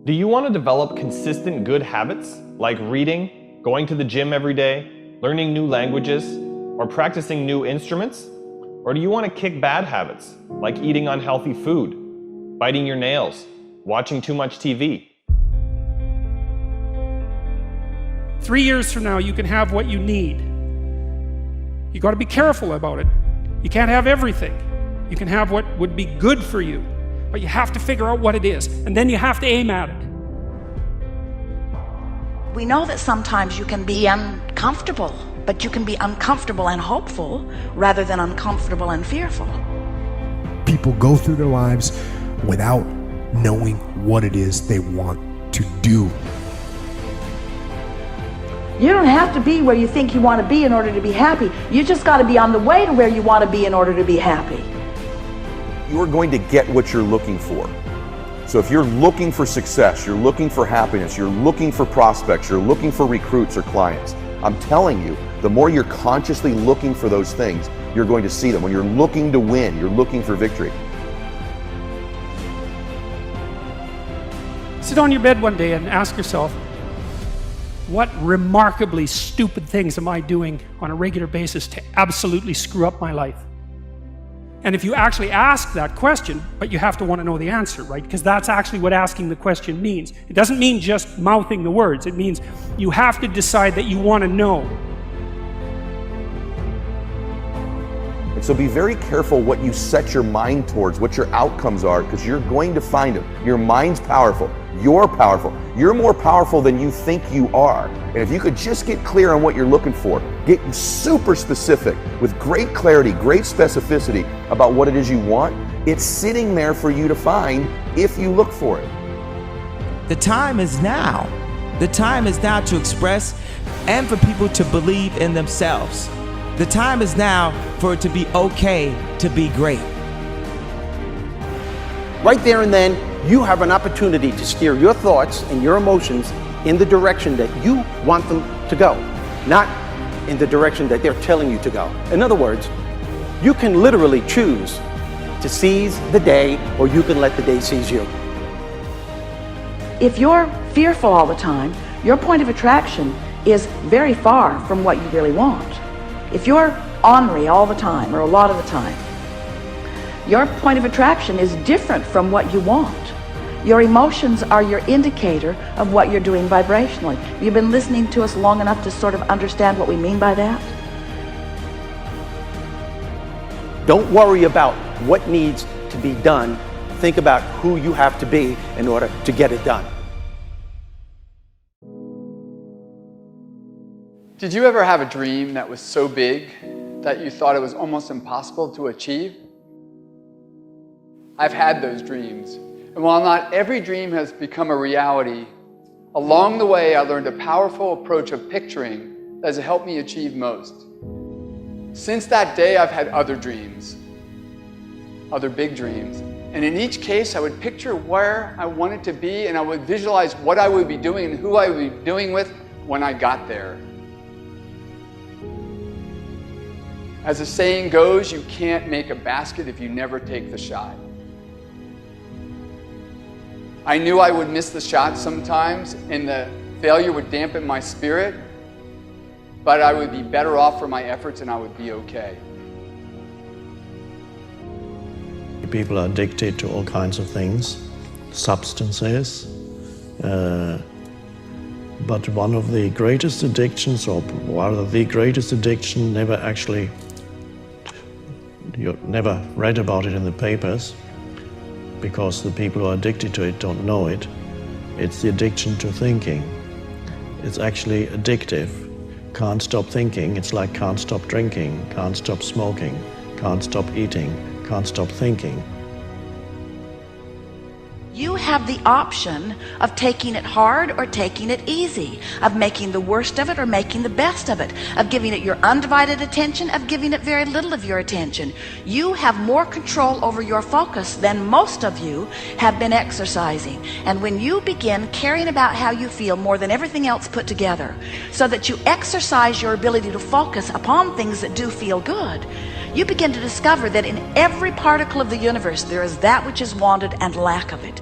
Do you want to develop consistent good habits like reading, going to the gym every day, learning new languages, or practicing new instruments? Or do you want to kick bad habits like eating unhealthy food, biting your nails, watching too much TV? 3 years from now, you can have what you need. You got to be careful about it. You can't have everything. You can have what would be good for you, but you have to figure out what it is, and then you have to aim at it. We know that sometimes you can be uncomfortable, but you can be uncomfortable and hopeful rather than uncomfortable and fearful. People go through their lives without knowing what it is they want to do. You don't have to be where you think you want to be in order to be happy. You just got to be on the way to where you want to be in order to be happy. You're going to get what you're looking for. So if you're looking for success, you're looking for happiness, you're looking for prospects, you're looking for recruits or clients, I'm telling you, the more you're consciously looking for those things, you're going to see them. When you're looking to win, you're looking for victory. Sit on your bed one day and ask yourself, what remarkably stupid things am I doing on a regular basis to absolutely screw up my life? And if you actually ask that question, but you have to want to know the answer, right? Because that's actually what asking the question means. It doesn't mean just mouthing the words. It means you have to decide that you want to know. And so be very careful what you set your mind towards, what your outcomes are, because you're going to find them. Your mind's powerful. You're powerful. You're more powerful than you think you are. And if you could just get clear on what you're looking for, get super specific with great clarity, great specificity about what it is you want, it's sitting there for you to find if you look for it. The time is now. The time is now to express and for people to believe in themselves. The time is now for it to be okay to be great. Right there and then, you have an opportunity to steer your thoughts and your emotions in the direction that you want them to go, not in the direction that they're telling you to go. In other words, you can literally choose to seize the day, or you can let the day seize you. If you're fearful all the time, your point of attraction is very far from what you really want. If you're ornery all the time, or a lot of the time, your point of attraction is different from what you want. Your emotions are your indicator of what you're doing vibrationally. You've been listening to us long enough to sort of understand what we mean by that? Don't worry about what needs to be done. Think about who you have to be in order to get it done. Did you ever have a dream that was so big that you thought it was almost impossible to achieve? I've had those dreams. And while not every dream has become a reality, along the way I learned a powerful approach of picturing that has helped me achieve most. Since that day, I've had other dreams, other big dreams. And in each case, I would picture where I wanted to be, and I would visualize what I would be doing and who I would be doing with when I got there. As the saying goes, you can't make a basket if you never take the shot. I knew I would miss the shot sometimes, and the failure would dampen my spirit, but I would be better off for my efforts and I would be okay. People are addicted to all kinds of things, substances, but one of the greatest addictions, or rather the greatest addiction, you never read about it in the papers, because the people who are addicted to it don't know it. It's the addiction to thinking. It's actually addictive. Can't stop thinking. It's like can't stop drinking, can't stop smoking, can't stop eating, can't stop thinking. You have the option of taking it hard or taking it easy, of making the worst of it or making the best of it, of giving it your undivided attention, of giving it very little of your attention. You have more control over your focus than most of you have been exercising. And when you begin caring about how you feel more than everything else put together, so that you exercise your ability to focus upon things that do feel good, you begin to discover that in every particle of the universe there is that which is wanted and lack of it.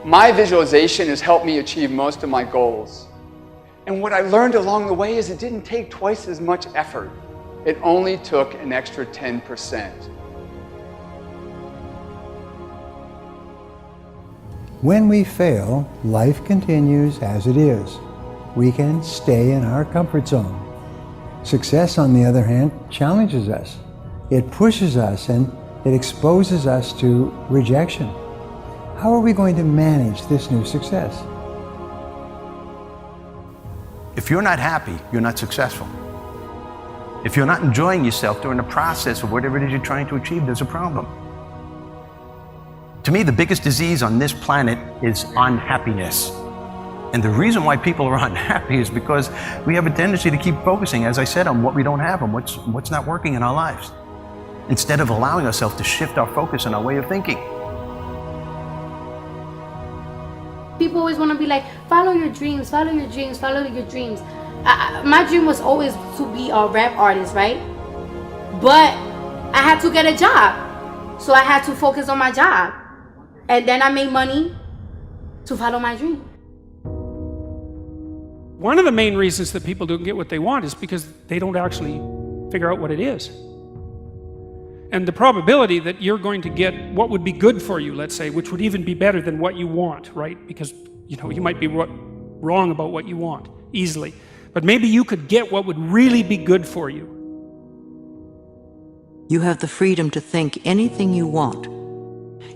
My visualization has helped me achieve most of my goals. And what I learned along the way is it didn't take twice as much effort. It only took an extra 10%. When we fail, life continues as it is. We can stay in our comfort zone. Success, on the other hand, challenges us. It pushes us and it exposes us to rejection. How are we going to manage this new success? If you're not happy, you're not successful. If you're not enjoying yourself during the process of whatever it is you're trying to achieve, there's a problem. To me, the biggest disease on this planet is unhappiness. And the reason why people are unhappy is because we have a tendency to keep focusing, as I said, on what we don't have, on what's not working in our lives, instead of allowing ourselves to shift our focus and our way of thinking. People always want to be like, follow your dreams, follow your dreams, follow your dreams. My dream was always to be a rap artist, right? But I had to get a job. So I had to focus on my job. And then I made money to follow my dream. One of the main reasons that people don't get what they want is because they don't actually figure out what it is. And the probability that you're going to get what would be good for you, let's say, which would even be better than what you want, right? Because, you know, you might be wrong about what you want easily. But maybe you could get what would really be good for you. You have the freedom to think anything you want.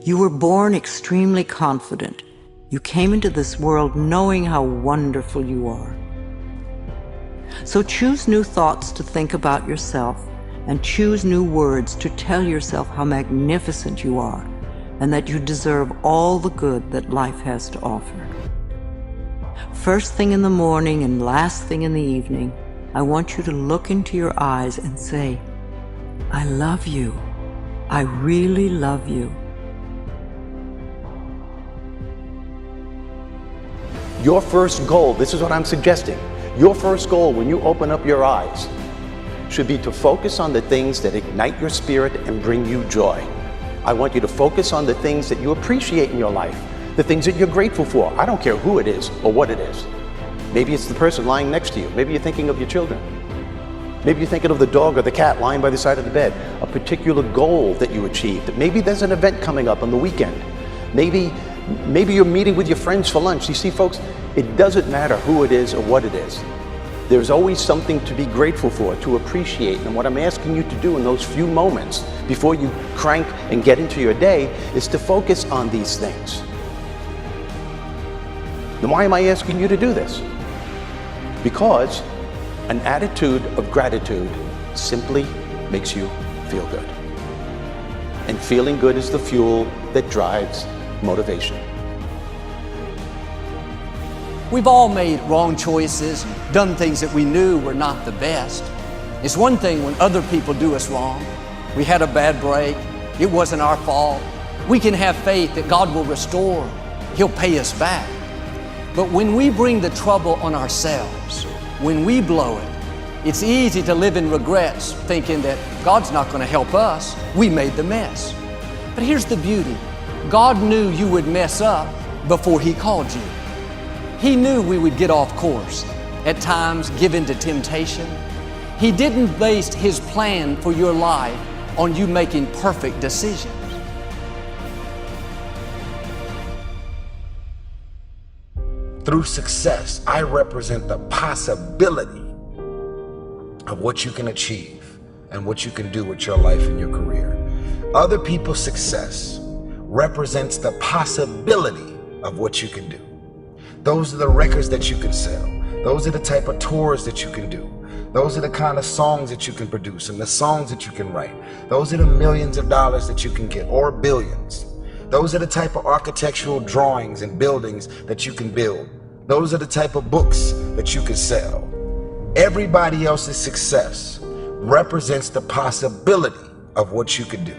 You were born extremely confident. You came into this world knowing how wonderful you are. So choose new thoughts to think about yourself, and choose new words to tell yourself how magnificent you are, and that you deserve all the good that life has to offer. First thing in the morning and last thing in the evening, I want you to look into your eyes and say, I love you. I really love you. Your first goal, this is what I'm suggesting, your first goal when you open up your eyes should be to focus on the things that ignite your spirit and bring you joy. I want you to focus on the things that you appreciate in your life, the things that you're grateful for. I don't care who it is or what it is. Maybe it's the person lying next to you. Maybe you're thinking of your children. Maybe you're thinking of the dog or the cat lying by the side of the bed, a particular goal that you achieved. Maybe there's an event coming up on the weekend. Maybe you're meeting with your friends for lunch. You see, folks, it doesn't matter who it is or what it is. There's always something to be grateful for, to appreciate. And what I'm asking you to do in those few moments before you crank and get into your day is to focus on these things. Then why am I asking you to do this? Because an attitude of gratitude simply makes you feel good. And feeling good is the fuel that drives motivation. We've all made wrong choices, done things that we knew were not the best. It's one thing when other people do us wrong. We had a bad break. It wasn't our fault. We can have faith that God will restore. He'll pay us back. But when we bring the trouble on ourselves, when we blow it, it's easy to live in regrets, thinking that God's not going to help us. We made the mess. But here's the beauty. God knew you would mess up before He called you. He knew we would get off course, at times give in to temptation. He didn't base His plan for your life on you making perfect decisions. Through success, I represent the possibility of what you can achieve and what you can do with your life and your career. Other people's success represents the possibility of what you can do. Those are the records that you can sell. Those are the type of tours that you can do. Those are the kind of songs that you can produce and the songs that you can write. Those are the millions of dollars that you can get, or billions. Those are the type of architectural drawings and buildings that you can build. Those are the type of books that you can sell. Everybody else's success represents the possibility of what you could do.